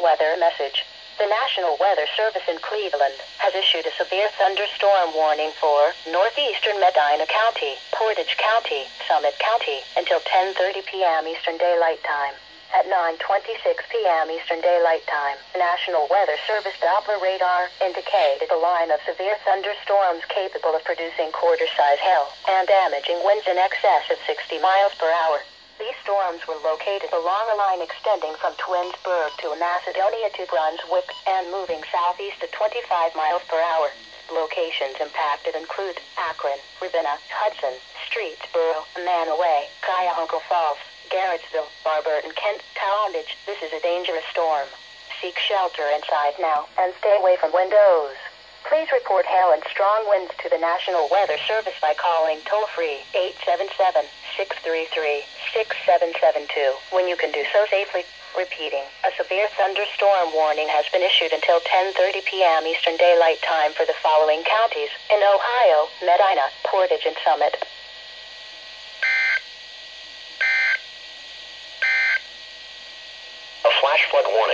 weather message. The National Weather Service in Cleveland has issued a severe thunderstorm warning for northeastern Medina County, Portage County, Summit County until 10:30 p.m. Eastern Daylight Time. At 9:26 p.m. Eastern Daylight Time, the National Weather Service Doppler radar indicated a line of severe thunderstorms capable of producing quarter-size hail and damaging winds in excess of 60 miles per hour. These storms were located along a line extending from Twinsburg to Macedonia to Brunswick and moving southeast at 25 miles per hour. Locations impacted include Akron, Ravenna, Hudson, Streetsboro, Manaway, Cuyahoga Falls, Garrettsville, Barberton, Kent, Talmadge. This is a dangerous storm. Seek shelter inside now and stay away from windows. Please report hail and strong winds to the National Weather Service by calling toll-free 877-633-6772 when you can do so safely. Repeating, a severe thunderstorm warning has been issued until 10:30 p.m. Eastern Daylight Time for the following counties in Ohio: Medina, Portage, and Summit. A flash flood warning.